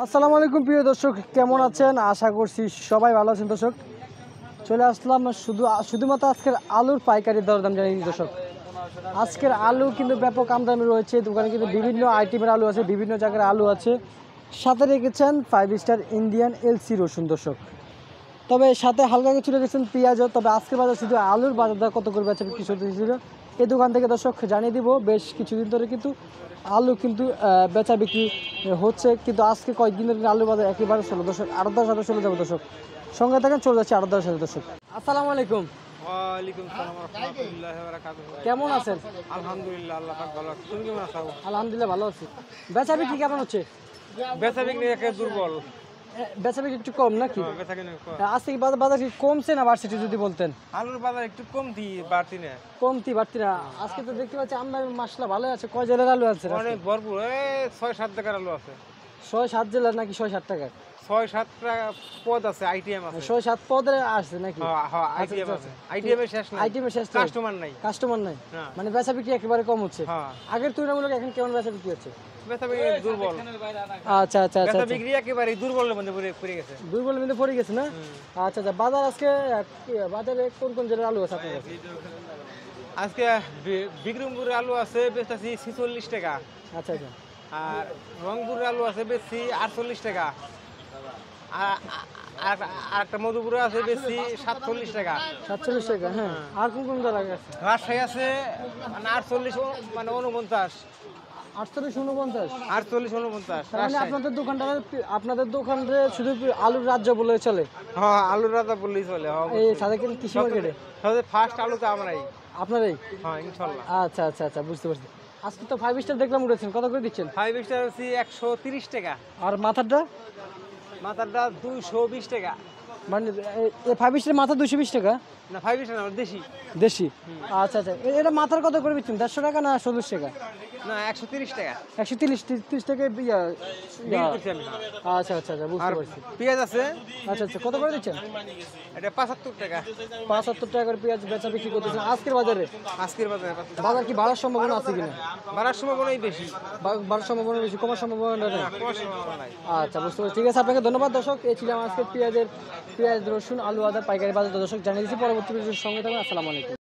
আসসালামু আলাইকুম প্রিয় দর্শক, কেমন আছেন? আশা করছি সবাই ভালো আছেন। দর্শক, চলে আসলাম শুধুমাত্র আজকের আলুর পাইকারি দরদাম জানিয়ে দিই। দর্শক, আজকের আলু কিন্তু ব্যাপক আমদানি রয়েছে। দোকানে কিন্তু বিভিন্ন আইটেমের আলু আছে, বিভিন্ন জায়গার আলু আছে। সাথে রেখেছেন 5 স্টার ইন্ডিয়ান এলসি রসুন। দর্শক, তবে সাথে হালকা কিছু রেখেছেন পেঁয়াজও। তবে আজকের বাজার শুধু আলুর বাজার কত করে বেচা বিক্রি চলতেছিল এই দোকান থেকে দর্শক জানিয়ে দিব। বেশ কিছুদিন ধরে কিন্তু আলু কিন্তু বেচা বিক্রি হচ্ছে, কিন্তু আজকে কয়েকদিন ধরে আলুর বাজার একেবারে ছিল। দর্শক, আড়তদার সাথে চলে যাবো। দর্শক, সঙ্গে থাকেন, চলে যাচ্ছে আড়তদার সাথে। দর্শক, আসসালামু আলাইকুম। ওয়ালাইকুম সালাম ওয়া রাহমাতুল্লাহি ওয়া বারাকাতুহু। কেমন আছেন? আলহামদুলিল্লাহ, আল্লাহ পাক ভালো আছে। তুমি কেমন আছো? আলহামদুলিল্লাহ ভালো আছি। বেচা বিক্রি কেমন হচ্ছে? বেচা বিক্রি একে দুর্বল। বেচা বিক্রি একটু কম নাকি? বেচা কিনে কম। আজকে কি বাজার কি কমছে না বাড়ছে যদি বলতেন? আলুর বাজার একটু কম দি বাড়তি না। কমতি বাড়তি না। আজকে তো দেখতে পাচ্ছি আমদানি মাসলা ভালো আছে। কয় জেলার আলু আছে? অনেক ভরপুর, 6-7 টাকার আলু আছে। 6-7 জেলার নাকি 6-7 টাকা? 6-7 টাকা পদ আছে, আইটিএম আছে। 6-7 পদে আসছে নাকি? হ্যাঁ, আইটিএম আছে। আইটিএম এর শেষ নাই। আইটেমের শেষ নাই। কাস্টমার নাই। কাস্টমার নাই, না। মানে বেচা বিক্রি একেবারে কম হচ্ছে। হ্যাঁ, আগের তুলনামূলক এখন কেমন বেচা বিক্রি হচ্ছে? বেচা বিক্রি দুর্বল। আচ্ছা আচ্ছা আচ্ছা। বেচা বিক্রি একেবারে দুর্বলের মধ্যে পড়ে গেছে। দুর্বলের মধ্যে পড়ে গেছে না? আচ্ছা আচ্ছা। বাজার আজকে বাজারে কোন কোন জেলার আলু আছে আপনার কাছে? আজকে বিক্রমপুরের আলু আছে বেচতেছি 46 টাকা। আচ্ছা আচ্ছা। আর রংপুরের আলু আছে বেশি 48 টাকা। আর একটা মধুপুরে আছে বেশি 47 টাকা। 47 টাকা, হ্যাঁ। আর কোন কোন জেলা আছে? রাজশাহী আছে মানে 48, মানে 49। 48-49? 48-49। তার মানে আপনাদের দোকানটা শুধু আলুর রাজ্য বলে চলে? হ্যাঁ, আলুর রাজা বললেই চলে। এই সাথে কিন্তু কৃষি মার্কেটে সবচেয়ে ফার্স্ট আলু তো আমরাই। আপনারই? হ্যাঁ, ইনশাল্লাহ। আচ্ছা আচ্ছা আচ্ছা, বুঝতে পারছি। আজকে তো 5 স্টার দেখলাম উঠেছেন, কত করে দিচ্ছেন? 5 স্টার হচ্ছে 130 টাকা। আর মাথাটা? মাথাটা 220 টাকা। মানে 5 স্টার মাথা 220 টাকা? না, 5 স্টার না, দেশি। দেশি? আচ্ছা আচ্ছা। এটা মাথার কত করে দিচ্ছেন? 150 টাকা না 40 টাকা? না, 130 টাকা। 130 টাকা বিক্রি করছি আমি। আচ্ছা আচ্ছা আচ্ছা, বুঝতে আর পারছি। পেঁয়াজ আছে, আচ্ছা আচ্ছা, কত করে দিচ্ছেন? এটা 75 টাকা। 75 টাকা করে পেঁয়াজ বেচা বিক্রি করতেছেন আজকের বাজারে? আজকের বাজারে বাজার কি বাড়ার সম্ভাবনা আছে কিনা? বাড়ার সম্ভাবনাই বেশি। বাড়ার সম্ভাবনা বেশি, কমার সম্ভাবনা নেই? কোনো সম্ভাবনা নাই। আচ্ছা, বুঝতে পারছি। ঠিক আছে, আপনাকে ধন্যবাদ। দর্শক, এই ছিলাম আজকে পেঁয়াজ, রসুন, আলু, আদা পাইকারি বাজার। দর্শক জানিয়ে দিচ্ছি, পরবর্তী ভিডিওর সঙ্গে থাকবেন। আসসালামু আলাইকুম।